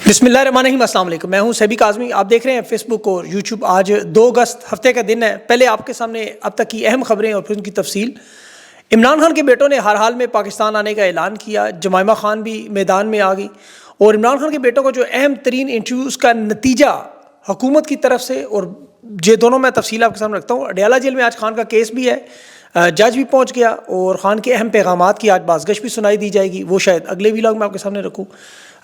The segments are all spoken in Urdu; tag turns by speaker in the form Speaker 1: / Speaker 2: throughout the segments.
Speaker 1: بسم اللہ الرحمن الرحیم، السلام علیکم۔ میں ہوں سیبی کاظمی، آپ دیکھ رہے ہیں فیس بک اور یوٹیوب۔ آج 2 اگست ہفتے کا دن ہے۔ پہلے آپ کے سامنے اب تک کی اہم خبریں اور پھر ان کی تفصیل۔ عمران خان کے بیٹوں نے ہر حال میں پاکستان آنے کا اعلان کیا۔ جمائمہ خان بھی میدان میں آ گئی اور عمران خان کے بیٹوں کو جو اہم ترین انٹرویوز کا نتیجہ حکومت کی طرف سے، اور یہ دونوں میں تفصیل آپ کے سامنے رکھتا ہوں۔ اڈیالہ جیل میں آج خان کا کیس بھی ہے، جج بھی پہنچ گیا اور خان کے اہم پیغامات کی آج بازگشت بھی سنائی دی جائے گی، وہ شاید اگلے ویلاگ میں آپ کے سامنے رکھوں۔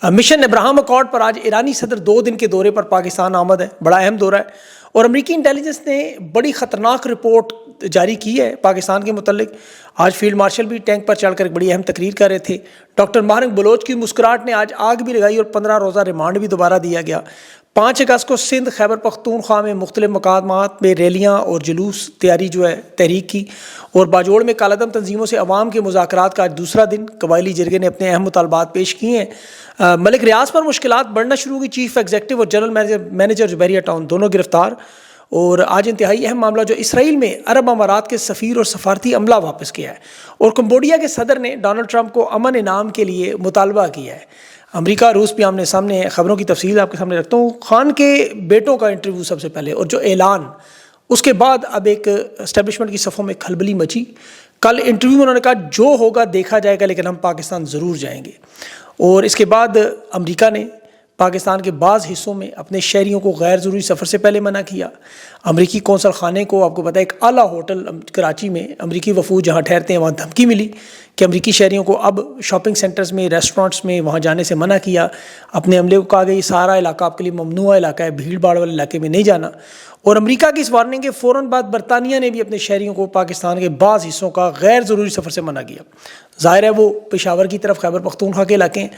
Speaker 1: مشن ابراہم اکارڈ پر آج ایرانی صدر 2 دن کے دورے پر پاکستان آمد ہے، بڑا اہم دورہ ہے، اور امریکی انٹیلیجنس نے بڑی خطرناک رپورٹ جاری کی ہے پاکستان کے متعلق۔ آج فیلڈ مارشل بھی ٹینک پر چڑھ کر ایک بڑی اہم تقریر کر رہے تھے۔ ڈاکٹر ماہرنگ بلوچ کی مسکراہٹ نے آج آگ بھی لگائی اور 15 روزہ ریمانڈ بھی دوبارہ دیا گیا۔ 5 اگست کو سندھ خیبر پختونخوا میں مختلف مقامات میں ریلیاں اور جلوس تیاری تحریک کی، اور باجوڑ میں کالعدم تنظیموں سے عوام کے مذاکرات کا آج دوسرا دن۔ قبائلی جرگے نے اپنے اہم مطالبات پیش کیے ہیں۔ ملک ریاض پر مشکلات بڑھنا شروع ہوئی۔ چیف ایگزیکٹو اور جنرل مینیجر جبیریہ ٹاؤن دونوں گرفتار۔ اور آج انتہائی اہم معاملہ جو اسرائیل میں عرب امارات کے سفیر اور سفارتی عملہ واپس کیا ہے، اور کمبوڈیا کے صدر نے ڈونلڈ ٹرمپ کو امن انعام کے لیے مطالبہ کیا ہے۔ امریکہ روس بھی آمنے سامنے ہے۔ خبروں کی تفصیل آپ کے سامنے رکھتا ہوں۔ خان کے بیٹوں کا انٹرویو سب سے پہلے، اور جو اعلان، اس کے بعد اب ایک اسٹیبلشمنٹ کی صفوں میں کھلبلی مچی۔ کل انٹرویو میں انہوں نے کہا جو ہوگا دیکھا جائے گا، لیکن ہم پاکستان ضرور جائیں گے۔ اور اس کے بعد امریکہ نے پاکستان کے بعض حصوں میں اپنے شہریوں کو غیر ضروری سفر سے پہلے منع کیا۔ امریکی قونصل خانے کو، آپ کو پتہ ہے، ایک اعلیٰ ہوٹل کراچی میں امریکی وفود جہاں ٹھہرتے ہیں وہاں دھمکی ملی کہ امریکی شہریوں کو اب شاپنگ سینٹرز میں، ریسٹورانٹس میں وہاں جانے سے منع کیا۔ اپنے عملے کو کہا گیا یہ سارا علاقہ آپ کے لیے ممنوع علاقہ ہے، بھیڑ بھاڑ والے علاقے میں نہیں جانا۔ اور امریکہ کی اس وارننگ کے فوراً بعد برطانیہ نے بھی اپنے شہریوں کو پاکستان کے بعض حصوں کا غیر ضروری سفر سے منع کیا۔ ظاہر ہے وہ پشاور کی طرف، خیبر پختونخوا کے علاقے ہیں۔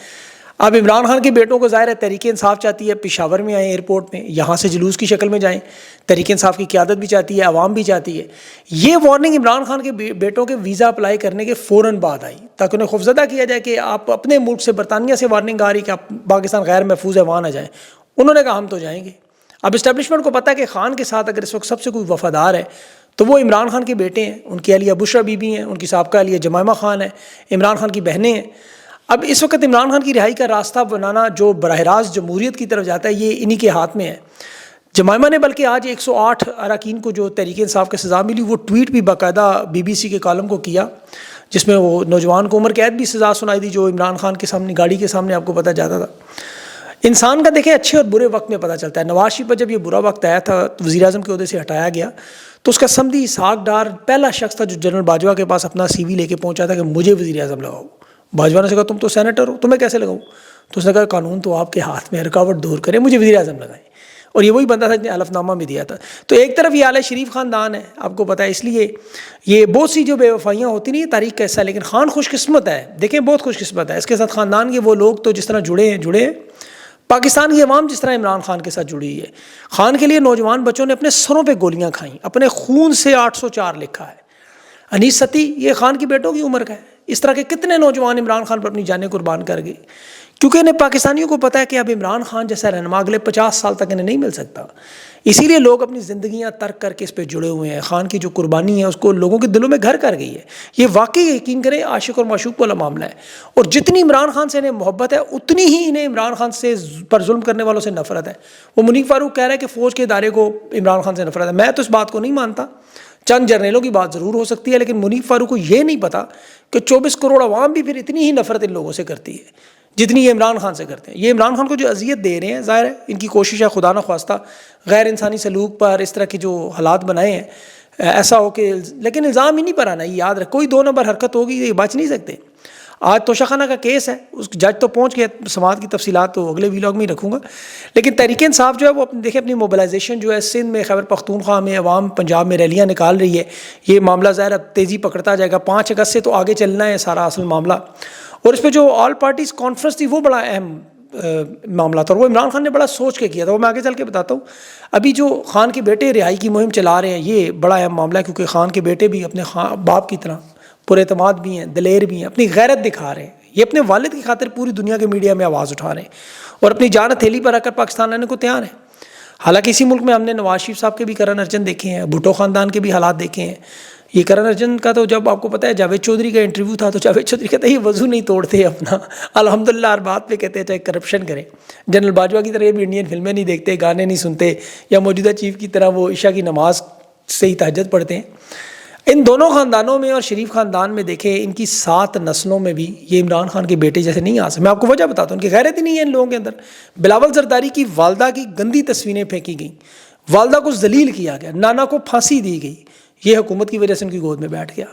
Speaker 1: اب عمران خان کے بیٹوں کو ظاہر ہے تحریک انصاف چاہتی ہے پشاور میں آئیں، ایئرپورٹ میں، یہاں سے جلوس کی شکل میں جائیں۔ تحریک انصاف کی قیادت بھی چاہتی ہے، عوام بھی چاہتی ہے۔ یہ وارننگ عمران خان کے بیٹوں کے ویزا اپلائی کرنے کے فوراً بعد آئی، تاکہ انہیں خوفزدہ کیا جائے کہ آپ اپنے ملک سے، برطانیہ سے وارننگ آ رہی کہ آپ پاکستان غیر محفوظ ہے، وہاں نہ جائیں۔ انہوں نے کہا ہم تو جائیں گے۔ اب اسٹیبلشمنٹ کو پتہ ہے کہ خان کے ساتھ اگر اس وقت سب سے کوئی وفادار ہے تو وہ عمران خان کے بیٹے ہیں۔ ان کی اہلیہ بشرا بی بی ہیں، ان کی سابقہ اہلیہ جمائمہ خان ہے، عمران خان کی بہنیں ہیں۔ اب اس وقت عمران خان کی رہائی کا راستہ بنانا جو براہ راست جمہوریت کی طرف جاتا ہے، یہ انہی کے ہاتھ میں ہے۔ جمائمہ نے بلکہ آج 108 اراکین کو جو تحریک انصاف کی سزا ملی، وہ ٹویٹ بھی باقاعدہ BBC کے کالم کو کیا، جس میں وہ نوجوان کو عمر قید بھی سزا سنائی دی جو عمران خان کے سامنے گاڑی کے سامنے آپ کو پتہ جاتا تھا۔ انسان کا دیکھیں اچھے اور برے وقت میں پتہ چلتا ہے۔ نواز شریف پر جب یہ برا وقت آیا تھا، وزیر اعظم کے عہدے سے ہٹایا گیا، تو اس کا سمدھی اسحاق ڈار پہلا شخص تھا جو جنرل باجوہ کے پاس اپنا CV لے کے پہنچا تھا کہ مجھے وزیر اعظم لگاؤ۔ باجوہ نے کہا تم تو سینیٹر ہو، تمہیں کیسے لگاؤں؟ تو اس نے کہا قانون تو آپ کے ہاتھ میں، رکاوٹ دور کرے، مجھے وزیر اعظم لگائیں۔ اور یہ وہی بندہ تھا جس نے حلف نامہ بھی دیا تھا۔ تو ایک طرف یہ اعلی شریف خاندان ہے، آپ کو پتہ ہے، اس لیے یہ بہت سی جو بے وفائیاں ہوتی نہیں، یہ تاریخ کا حصہ ہے، لیکن خان خوش قسمت ہے، دیکھیں بہت خوش قسمت ہے۔ اس کے ساتھ خاندان کے وہ لوگ تو جس طرح جڑے ہیں، پاکستان کی عوام جس طرح عمران خان کے ساتھ جڑی ہے۔ خان کے لیے نوجوان بچوں نے اپنے سروں پہ گولیاں کھائیں، اپنے خون سے 804 لکھا ہے۔ انیس ستی یہ خان کی بیٹوں کی عمر کا ہے۔ اس طرح کے کتنے نوجوان عمران خان پر اپنی جانیں قربان کر گئے، کیونکہ انہیں پاکستانیوں کو پتہ ہے کہ اب عمران خان جیسا رہنما اگلے 50 سال تک انہیں نہیں مل سکتا۔ اسی لیے لوگ اپنی زندگیاں ترک کر کے اس پہ جڑے ہوئے ہیں۔ خان کی جو قربانی ہے اس کو لوگوں کے دلوں میں گھر کر گئی ہے۔ یہ واقعی یقین کریں عاشق اور معشوق والا معاملہ ہے، اور جتنی عمران خان سے انہیں محبت ہے اتنی ہی انہیں عمران خان سے پر ظلم کرنے والوں سے نفرت ہے۔ وہ منیف فاروق کہہ رہا ہے کہ فوج کے ادارے کو عمران خان سے نفرت ہے، میں تو اس بات کو نہیں مانتا۔ چند جرنیلوں کی بات ضرور ہو سکتی ہے، لیکن منیف فاروق کو یہ نہیں پتا کہ 24 کروڑ عوام بھی پھر اتنی ہی نفرت ان لوگوں سے کرتی ہے جتنی یہ عمران خان سے کرتے ہیں۔ یہ عمران خان کو جو اذیت دے رہے ہیں، ظاہر ہے ان کی کوشش ہے خدا نہ خواستہ غیر انسانی سلوک پر اس طرح کے جو حالات بنائے ہیں ایسا ہو کہ، لیکن الزام ہی نہیں پر آنا، یہ یاد رکھ، کوئی 2 نمبر حرکت ہوگی یہ بچ نہیں سکتے۔ آج توشہ خانہ کا کیس ہے، اس جج تو پہنچ گیا، سماعت کی تفصیلات تو اگلے ویلاگ میں ہی رکھوں گا۔ لیکن تحریک انصاف جو ہے وہ دیکھیں اپنی موبلائزیشن جو ہے سندھ میں، خیبر پختونخوا میں، عوام پنجاب میں ریلیاں نکال رہی ہے۔ یہ معاملہ ظاہر اب تیزی پکڑتا جائے گا، 5 اگست سے تو آگے چلنا ہے سارا اصل معاملہ۔ اور اس پہ جو آل پارٹیز کانفرنس تھی وہ بڑا اہم معاملہ تھا، اور وہ عمران خان نے بڑا سوچ کے کیا تھا، وہ میں آگے چل کے بتاتا ہوں۔ ابھی جو خان کے بیٹے رہائی کی مہم چلا رہے ہیں، یہ بڑا اہم معاملہ ہے، کیونکہ خان کے بیٹے بھی اپنے باپ کی طرح پر اعتماد بھی ہیں، دلیر بھی ہیں، اپنی غیرت دکھا رہے ہیں۔ یہ اپنے والد کی خاطر پوری دنیا کے میڈیا میں آواز اٹھا رہے ہیں اور اپنی جان ہتھیلی پر رکھ کر پاکستان آنے کو تیار ہیں۔ حالانکہ اسی ملک میں ہم نے نواز شریف صاحب کے بھی کرن ارجن دیکھے ہیں، بھٹو خاندان کے بھی حالات دیکھے ہیں، یہ کرن ارجن کا تو جب آپ کو پتہ ہے جاوید چودھری کا انٹرویو تھا تو جاوید چودھری کہتے ہیں یہ وضو نہیں توڑتے اپنا، الحمدللہ ہر بات پہ کہتے ہیں چاہے کرپشن کریں. جنرل باجوہ کی طرح یہ بھی انڈین فلمیں نہیں دیکھتے، گانے نہیں سنتے، یا موجودہ چیف کی طرح وہ عشاء کی نماز سے ہی تہجد پڑھتے ہیں. ان دونوں خاندانوں میں اور شریف خاندان میں دیکھیں ان کی 7 نسلوں میں بھی یہ عمران خان کے بیٹے جیسے نہیں آ سکتے. میں آپ کو وجہ بتاتا ہوں، ان کی غیرت ہی نہیں ہے ان لوگوں کے اندر. بلاول زرداری کی والدہ کی گندی تصویریں پھینکی گئیں، والدہ کو ذلیل کیا گیا، نانا کو پھانسی دی گئی، یہ حکومت کی وجہ سے ان کی گود میں بیٹھ گیا.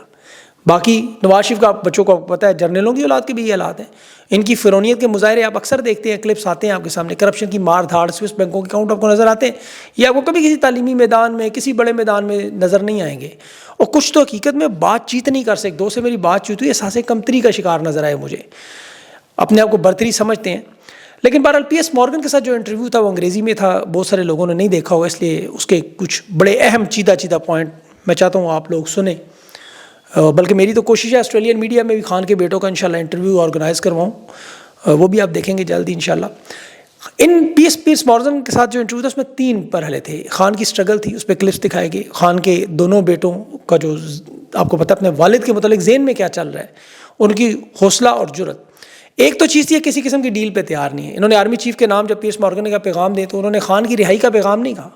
Speaker 1: باقی نواز شریف کا بچوں کو پتہ ہے جرنلوں کی اولاد کے بھی یہ حالات ہیں. ان کی فرونیت کے مظاہرے آپ اکثر دیکھتے ہیں، کلپس آتے ہیں آپ کے سامنے، کرپشن کی مار دھاڑ، سوئس بینکوں کے اکاؤنٹ آپ کو نظر آتے ہیں، یہ آپ کو کبھی کسی تعلیمی میدان میں کسی بڑے میدان میں نظر نہیں آئیں گے. اور کچھ تو حقیقت میں بات چیت نہیں کر سکتے. 2 سے میری بات چیت ہوئی، احساس کمتری کا شکار نظر آئے مجھے، اپنے آپ کو برتری سمجھتے ہیں. لیکن بہرحال پی ایس مورگن کے ساتھ جو انٹرویو تھا وہ انگریزی میں تھا، بہت سارے لوگوں نے نہیں دیکھا ہوگا، اس لیے اس کے کچھ بڑے اہم چیدہ پوائنٹ میں چاہتا ہوں آپ لوگ سنیں. بلکہ میری تو کوشش ہے آسٹریلین میڈیا میں بھی خان کے بیٹوں کا انشاءاللہ انٹرویو آرگنائز کرواؤں، وہ بھی آپ دیکھیں گے جلدی انشاءاللہ. ان پی ایس مورگن کے ساتھ جو انٹرویو تھا اس میں 3 مرحلے تھے. خان کی سٹرگل تھی، اس پہ کلپس دکھائے گئے، خان کے دونوں بیٹوں کا جو آپ کو پتہ اپنے والد کے متعلق ذہن میں کیا چل رہا ہے، ان کی حوصلہ اور جرت. ایک تو چیز تھی کسی قسم کی ڈیل پہ تیار نہیں ہے. انہوں نے آرمی چیف کے نام جب پی ایس مورگن نے کہا پیغام دیں تو انہوں نے خان کی رہائی کا پیغام نہیں کہا.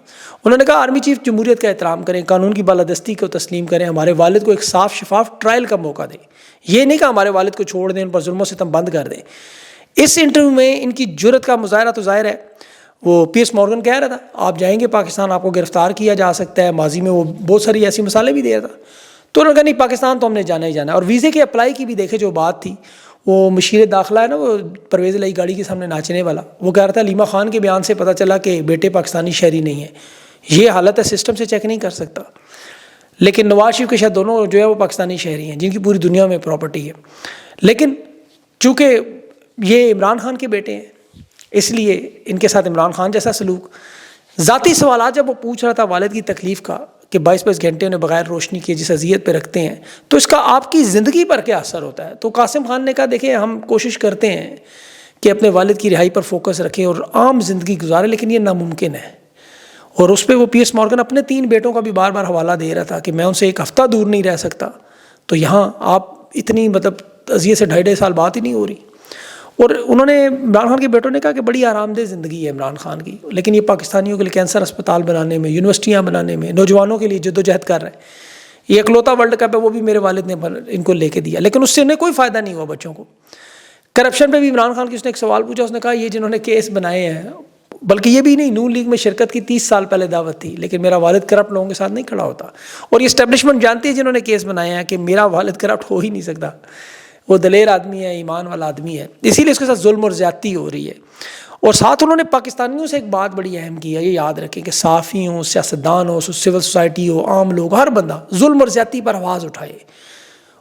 Speaker 1: انہوں نے کہا آرمی چیف جمہوریت کا احترام کریں، قانون کی بالادستی کو تسلیم کریں، ہمارے والد کو ایک صاف شفاف ٹرائل کا موقع دیں. یہ نہیں کہا ہمارے والد کو چھوڑ دیں، ان پر ظلم و ستم بند کر دیں. اس انٹرویو میں ان کی جرت کا مظاہرہ تو ظاہر ہے. وہ پی ایس مورگن کہہ رہا تھا آپ جائیں گے پاکستان آپ کو گرفتار کیا جا سکتا ہے، ماضی میں وہ بہت ساری ایسی مثالیں بھی دے رہا تھا. تو انہوں نے کہا نہیں پاکستان تو ہم نے جانا ہی جانا ہے. اور ویزے کے اپلائی کی بھی دیکھے جو بات تھی، وہ مشیر داخلہ ہے نا، وہ پرویز الہی گاڑی کے سامنے ناچنے والا، وہ کہہ رہا تھا لیما خان کے بیان سے پتہ چلا کہ بیٹے پاکستانی شہری نہیں ہے. یہ حالت ہے، سسٹم سے چیک نہیں کر سکتا. لیکن نواز شریف کے شاید دونوں جو ہے وہ پاکستانی شہری ہیں جن کی پوری دنیا میں پراپرٹی ہے. لیکن چونکہ یہ عمران خان کے بیٹے ہیں اس لیے ان کے ساتھ عمران خان جیسا سلوک. ذاتی سوالات جب وہ پوچھ رہا تھا والد کی تکلیف کا کہ 22 گھنٹے انہیں بغیر روشنی کے جس اذیت پہ رکھتے ہیں تو اس کا آپ کی زندگی پر کیا اثر ہوتا ہے، تو قاسم خان نے کہا دیکھیں ہم کوشش کرتے ہیں کہ اپنے والد کی رہائی پر فوکس رکھیں اور عام زندگی گزاریں، لیکن یہ ناممکن ہے. اور اس پہ وہ پی ایس مورگن اپنے 3 بیٹوں کا بھی بار بار حوالہ دے رہا تھا کہ میں ان سے ایک ہفتہ دور نہیں رہ سکتا. تو یہاں آپ اتنی اذیت سے 2.5 سال بات ہی نہیں ہو رہی. اور انہوں نے عمران خان کے بیٹوں نے کہا کہ بڑی آرام دہ زندگی ہے عمران خان کی، لیکن یہ پاکستانیوں کے لیے کینسر اسپتال بنانے میں، یونیورسٹیاں بنانے میں، نوجوانوں کے لیے جدوجہد کر رہے ہیں. یہ اکلوتا ورلڈ کپ ہے وہ بھی میرے والد نے ان کو لے کے دیا، لیکن اس سے انہیں کوئی فائدہ نہیں ہوا بچوں کو. کرپشن پہ بھی عمران خان کی اس نے ایک سوال پوچھا، اس نے کہا یہ جنہوں نے کیس بنائے ہیں، بلکہ یہ بھی نہیں نون لیگ میں شرکت کی 30 سال پہلے دعوت تھی، لیکن میرا والد کرپٹ لوگوں کے ساتھ نہیں کھڑا ہوتا. اور یہ اسٹیبلشمنٹ جانتی ہے جنہوں نے کیس بنائے ہیں کہ میرا والد کرپٹ ہو ہی نہیں سکتا. وہ دلیر آدمی ہے، ایمان والا آدمی ہے، اسی لیے اس کے ساتھ ظلم اور زیادتی ہو رہی ہے. اور ساتھ انہوں نے پاکستانیوں سے ایک بات بڑی اہم کی ہے، یہ یاد رکھیں کہ صحافی ہوں، سیاستدان ہو، سول سوسائٹی ہو، عام لوگ، ہر بندہ ظلم اور زیادتی پر آواز اٹھائے.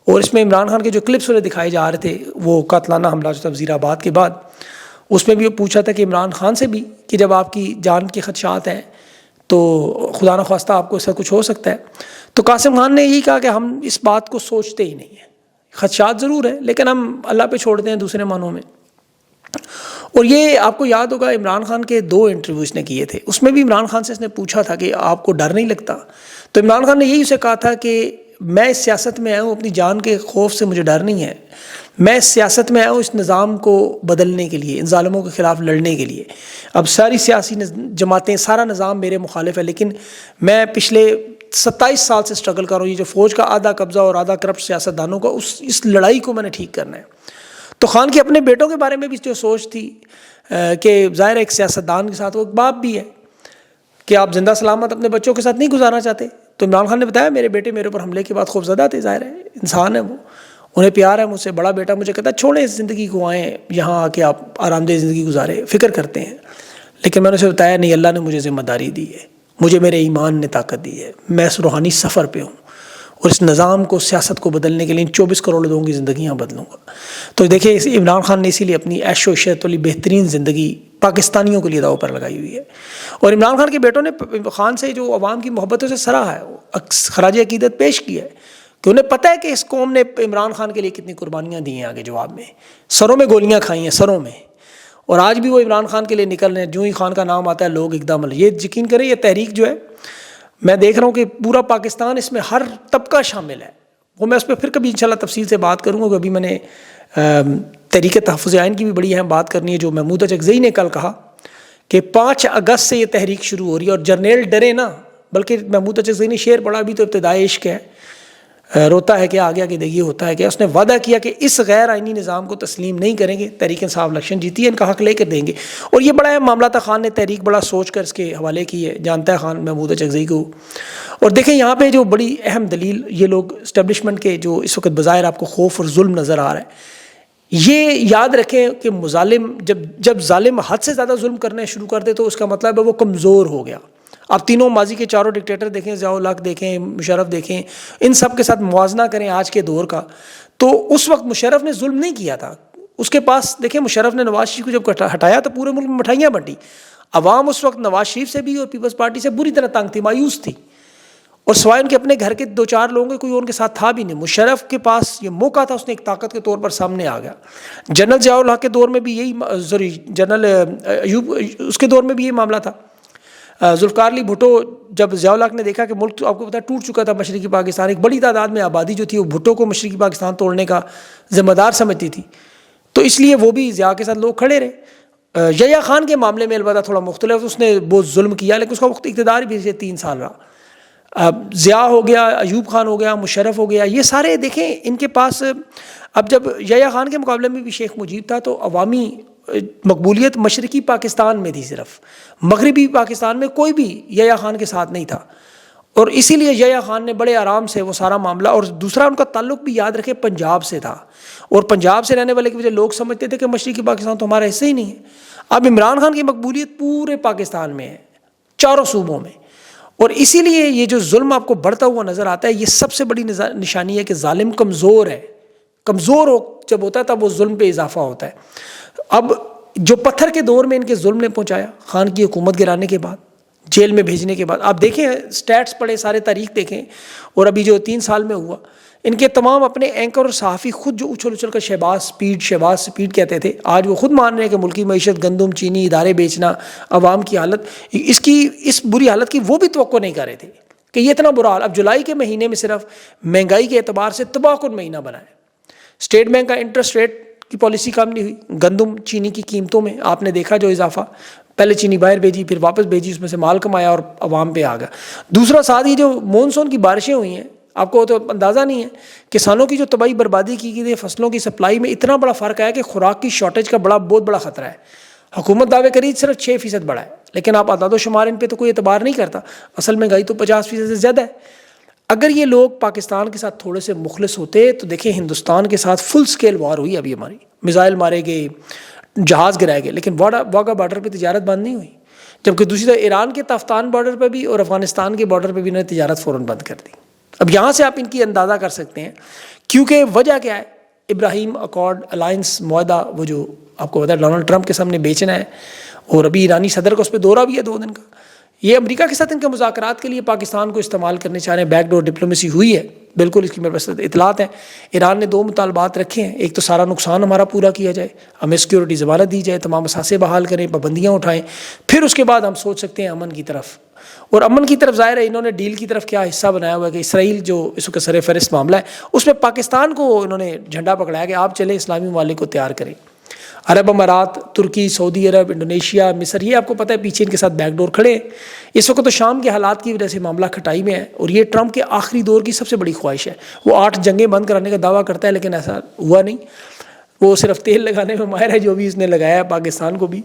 Speaker 1: اور اس میں عمران خان کے جو کلپس انہیں دکھائے جا رہے تھے، وہ قاتلانہ حملہ جو تھا وزیر آباد کے بعد، اس میں بھی وہ پوچھا تھا کہ عمران خان سے بھی کہ جب آپ کی جان کے خدشات ہیں تو خدا نخواستہ آپ کو اس سے کچھ ہو سکتا ہے. تو قاسم خان نے یہی کہا کہ ہم اس بات کو سوچتے ہی نہیں ہیں، خدشات ضرور ہیں لیکن ہم اللہ پہ چھوڑتے ہیں دوسرے معنوں میں. اور یہ آپ کو یاد ہوگا عمران خان کے 2 انٹرویو اس نے کیے تھے، اس میں بھی عمران خان سے اس نے پوچھا تھا کہ آپ کو ڈر نہیں لگتا، تو عمران خان نے یہی اسے کہا تھا کہ میں اس سیاست میں آیا ہوں اپنی جان کے خوف سے، مجھے ڈر نہیں ہے. میں اس سیاست میں آیا ہوں اس نظام کو بدلنے کے لیے، ان ظالموں کے خلاف لڑنے کے لیے. اب ساری سیاسی جماعتیں، سارا نظام میرے مخالف ہے، لیکن میں پچھلے 27 سال سے اسٹرگل کر رہا ہوں. یہ جو فوج کا آدھا قبضہ اور آدھا کرپٹ سیاستدانوں کا، اس لڑائی کو میں نے ٹھیک کرنا ہے. تو خان کے اپنے بیٹوں کے بارے میں بھی جو سوچ تھی کہ ظاہر ایک سیاستدان کے ساتھ وہ ایک باپ بھی ہے کہ آپ زندہ سلامت اپنے بچوں کے ساتھ نہیں گزارنا چاہتے. تو عمران خان نے بتایا میرے بیٹے میرے اوپر حملے کے بعد خوف زدہ تھے، ظاہر ہے انسان ہے، وہ انہیں پیار ہے مجھ سے. بڑا بیٹا مجھے کہتا ہے چھوڑیں اس زندگی کو، آئیں یہاں آ کے آپ آرام دہ زندگی گزارے، فکر کرتے ہیں. لیکن میں نے اسے بتایا نہیں، اللہ نے مجھے ذمہ داری دی ہے، مجھے میرے ایمان نے طاقت دی ہے، میں اس روحانی سفر پہ ہوں اور اس نظام کو، سیاست کو بدلنے کے لیے 24 کروڑ لوگوں کی زندگیاں بدلوں گا. تو دیکھیں عمران خان نے اسی لیے اپنی عیش و عشرت والی بہترین زندگی پاکستانیوں کے لیے داؤ پر لگائی ہوئی ہے. اور عمران خان کے بیٹوں نے خان سے جو عوام کی محبتوں سے سراہا ہے، خراج عقیدت پیش کیا ہے کہ انہیں پتہ ہے کہ اس قوم نے عمران خان کے لیے کتنی قربانیاں دی ہیں، آگے جواب میں سروں میں گولیاں کھائی ہیں، سروں میں. اور آج بھی وہ عمران خان کے لیے نکل رہے ہیں، جو ہی خان کا نام آتا ہے لوگ اقدام. یہ یقین کریں یہ تحریک جو ہے میں دیکھ رہا ہوں کہ پورا پاکستان اس میں ہر طبقہ شامل ہے. وہ میں اس پہ پھر کبھی انشاءاللہ تفصیل سے بات کروں گا. کہ ابھی میں نے تحریک تحفظ آئین کی بھی بڑی اہم بات کرنی ہے. جو محمود اچکزئی نے کل کہا کہ 5 اگست سے یہ تحریک شروع ہو رہی ہے اور جرنیل ڈرے نا, بلکہ محمود اچکزئی نے شعر پڑھا بھی تو ابتدائے عشق ہے, روتا ہے کیا آگے آگے دیکھیے ہوتا ہے کیا. اس نے وعدہ کیا کہ اس غیر آئینی نظام کو تسلیم نہیں کریں گے, تحریک انصاف الیکشن جیتی ہے, ان کا حق لے کر دیں گے. اور یہ بڑا اہم معاملہ تھا. خان نے تحریک بڑا سوچ کر اس کے حوالے کی ہے, جانتا ہے خان محمود اچکزئی کو. اور دیکھیں یہاں پہ جو بڑی اہم دلیل یہ لوگ اسٹیبلشمنٹ کے جو اس وقت بظاہر آپ کو خوف اور ظلم نظر آ رہا ہے, یہ یاد رکھیں کہ مظالم جب ظالم حد سے زیادہ ظلم کرنے شروع کر دے تو اس کا مطلب ہے وہ کمزور ہو گیا. آپ تینوں ماضی کے چاروں ڈکٹیٹر دیکھیں, ضیاء الحق دیکھیں, مشرف دیکھیں, ان سب کے ساتھ موازنہ کریں آج کے دور کا, تو اس وقت مشرف نے ظلم نہیں کیا تھا. اس کے پاس دیکھیں مشرف نے نواز شریف کو جب ہٹایا تو پورے ملک میں مٹھائیاں بنٹی. عوام اس وقت نواز شریف سے بھی اور پیپلز پارٹی سے بری طرح تنگ تھی, مایوس تھی, اور سوائے ان کے اپنے گھر کے 2-4 لوگوں کے کوئی ان کے ساتھ تھا بھی نہیں. مشرف کے پاس یہ موقع تھا, اس نے ایک طاقت کے طور پر سامنے آ گیا. جنرل ضیاء الحق کے دور میں بھی یہی جنرل ایوب اس کے دور میں بھی یہی معاملہ تھا. ذوالفقار علی بھٹو جب ضیاء الحق نے دیکھا کہ ملک آپ کو پتہ ٹوٹ چکا تھا مشرقی پاکستان, ایک بڑی تعداد میں آبادی جو تھی وہ بھٹو کو مشرقی پاکستان توڑنے کا ذمہ دار سمجھتی تھی, تو اس لیے وہ بھی ضیاء کے ساتھ لوگ کھڑے رہے. یحییٰ خان کے معاملے میں البتہ تھوڑا مختلف, اس نے بہت ظلم کیا لیکن اس کا وقت اقتدار بھی 3 سال رہا. ضیاء ہو گیا, ایوب خان ہو گیا, مشرف ہو گیا, یہ سارے دیکھیں ان کے پاس. اب جب یحییٰ خان کے مقابلے میں بھی شیخ مجیب تھا تو عوامی مقبولیت مشرقی پاکستان میں تھی صرف, مغربی پاکستان میں کوئی بھی یحییٰ خان کے ساتھ نہیں تھا. اور اسی لیے یحییٰ خان نے بڑے آرام سے وہ سارا معاملہ, اور دوسرا ان کا تعلق بھی یاد رکھے پنجاب سے تھا, اور پنجاب سے رہنے والے کی وجہ لوگ سمجھتے تھے کہ مشرقی پاکستان تو ہمارا حصہ ہی نہیں ہے. اب عمران خان کی مقبولیت پورے پاکستان میں ہے, چاروں صوبوں میں, اور اسی لیے یہ جو ظلم آپ کو بڑھتا ہوا نظر آتا ہے یہ سب سے بڑی نشانی ہے کہ ظالم کمزور ہے. کمزور جب ہوتا ہے تب وہ ظلم پہ اضافہ ہوتا ہے. اب جو پتھر کے دور میں ان کے ظلم نے پہنچایا, خان کی حکومت گرانے کے بعد, جیل میں بھیجنے کے بعد, آپ دیکھیں سٹیٹس پڑھیں, سارے تاریخ دیکھیں, اور ابھی جو 3 سال میں ہوا, ان کے تمام اپنے اینکر اور صحافی خود جو اچھل کر شہباز سپیڈ کہتے تھے, آج وہ خود مان رہے ہیں کہ ملکی معیشت, گندم, چینی, ادارے بیچنا, عوام کی حالت, اس بری حالت کی وہ بھی توقع نہیں کر رہے تھے کہ یہ اتنا برا حال. اب جولائی کے مہینے میں صرف مہنگائی کے اعتبار سے تباہ کن مہینہ بنا ہے. اسٹیٹ بینک کا انٹرسٹ ریٹ کی پالیسی کام نہیں ہوئی. گندم چینی کی قیمتوں میں آپ نے دیکھا جو اضافہ, پہلے چینی باہر بھیجی پھر واپس بھیجی, اس میں سے مال کمایا اور عوام پہ آ گیا. دوسرا ساتھ ہی جو مونسون کی بارشیں ہوئی ہیں, آپ کو تو اندازہ نہیں ہے, کسانوں کی جو تباہی بربادی کی گئی ہے, فصلوں کی سپلائی میں اتنا بڑا فرق آیا کہ خوراک کی شارٹیج کا بہت بڑا خطرہ ہے. حکومت دعوے کری صرف 6% بڑھا ہے, لیکن آپ اعداد و شمار ان پہ تو کوئی اعتبار نہیں کرتا. اصل مہنگائی تو 50% سے زیادہ ہے. اگر یہ لوگ پاکستان کے ساتھ تھوڑے سے مخلص ہوتے تو دیکھیں ہندوستان کے ساتھ فل سکیل وار ہوئی ابھی ہماری, میزائل مارے گئے, جہاز گرائے گئے, لیکن واگا بارڈر پہ تجارت بند نہیں ہوئی. جبکہ دوسری طرف ایران کے تفتان بارڈر پہ بھی اور افغانستان کے بارڈر پہ بھی انہوں نے تجارت فوراً بند کر دی. اب یہاں سے آپ ان کی اندازہ کر سکتے ہیں, کیونکہ وجہ کیا ہے, ابراہیم اکارڈ الائنس معاہدہ, وہ جو آپ کو پتا ہے ڈونلڈ ٹرمپ کے سامنے بیچنا ہے, اور ابھی ایرانی صدر کا اس پہ دورہ بھی ہے 2 دن کا. یہ امریکہ کے ساتھ ان کے مذاکرات کے لیے پاکستان کو استعمال کرنے چاہ رہے ہیں. بیک ڈور ڈپلومیسی ہوئی ہے بالکل, اس کی میرے پاس اطلاعات ہیں. ایران نے 2 مطالبات رکھے ہیں, ایک تو سارا نقصان ہمارا پورا کیا جائے, ہمیں سیکیورٹی ضمانت دی جائے, تمام اثاثے بحال کریں, پابندیاں اٹھائیں, پھر اس کے بعد ہم سوچ سکتے ہیں امن کی طرف. اور امن کی طرف ظاہر ہے انہوں نے ڈیل کی طرف کیا حصہ بنایا ہوا ہے کہ اسرائیل جو اس وقت سر فہرست معاملہ ہے, اس میں پاکستان کو انہوں نے جھنڈا پکڑایا کہ آپ چلیں اسلامی ممالک کو تیار کریں. عرب امارات, ترکی, سعودی عرب, انڈونیشیا, مصر, یہ آپ کو پتہ ہے پیچھے ان کے ساتھ بیک ڈور کھڑے ہیں. اس وقت تو شام کے حالات کی وجہ سے معاملہ کھٹائی میں ہے, اور یہ ٹرمپ کے آخری دور کی سب سے بڑی خواہش ہے. وہ 8 جنگیں بند کرانے کا دعویٰ کرتا ہے لیکن ایسا ہوا نہیں. وہ صرف تیل لگانے میں ماہر ہے, جو بھی اس نے لگایا ہے پاکستان کو بھی.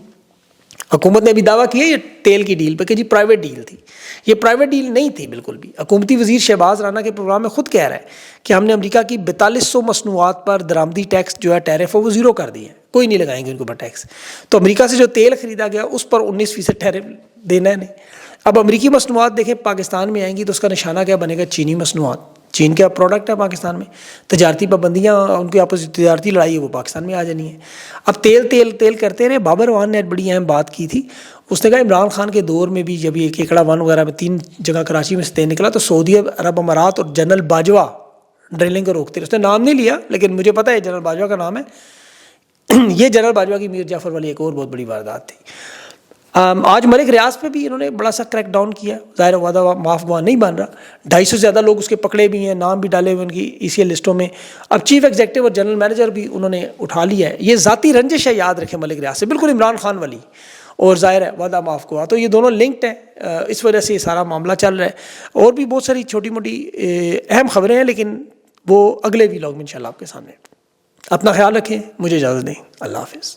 Speaker 1: حکومت نے بھی دعویٰ کیا یہ تیل کی ڈیل پہ کہ جی پرائیویٹ ڈیل تھی. یہ پرائیویٹ ڈیل نہیں تھی بالکل بھی. حکومتی وزیر شہباز رانا کے پروگرام میں خود کہہ رہا ہے کہ ہم نے امریکہ کی 4200 مصنوعات پر درآمدی ٹیکس جو ہے ٹیرف ہے وہ 0 کر دی ہے, کوئی نہیں لگائیں گے ان کے اوپر ٹیکس. تو امریکہ سے جو تیل خریدا گیا اس پر 19% ٹیرف دینا ہے نہیں. اب امریکی مصنوعات دیکھیں پاکستان میں آئیں گی تو اس کا نشانہ کیا بنے گا, چینی مصنوعات. چین کا پروڈکٹ ہے پاکستان میں, تجارتی پابندیاں ان کی آپس تجارتی لڑائی ہے وہ پاکستان میں آ جانی ہے. اب تیل کرتے رہے. بابر روان نے بڑی اہم بات کی تھی, اس نے کہا عمران خان کے دور میں بھی جب یہ کیکڑا ون وغیرہ میں 3 جگہ کراچی میں سے تیل نکلا تو سعودی عرب امارات اور جنرل باجوہ ڈرلنگ کو روکتے رہے. اس نے نام نہیں لیا لیکن مجھے پتہ ہے جنرل باجوہ کا نام ہے. یہ جنرل باجوہ کی میر جعفر والی ایک اور بہت بڑی واردات تھی. آج ملک ریاض پہ بھی انہوں نے بڑا سا کریک ڈاؤن کیا ہے. ظاہر وعدہ معاف گواہ نہیں بن رہا. 250 سے زیادہ لوگ اس کے پکڑے بھی ہیں, نام بھی ڈالے ہوئے ان کی ECL لسٹوں میں. اب چیف ایگزیکٹو اور جنرل مینیجر بھی انہوں نے اٹھا لیا ہے. یہ ذاتی رنجش ہے, یاد رکھیں, ملک ریاض سے بالکل عمران خان والی, اور ظاہر ہے وعدہ معاف گواہ. تو یہ دونوں لنکڈ ہیں, اس وجہ سے یہ سارا معاملہ چل رہا ہے. اور بھی بہت ساری چھوٹی موٹی اہم خبریں ہیں, لیکن وہ اگلے ویلاگ میں انشاءاللہ آپ کے سامنے. اپنا خیال رکھیں, مجھے اجازت دیں. اللہ حافظ.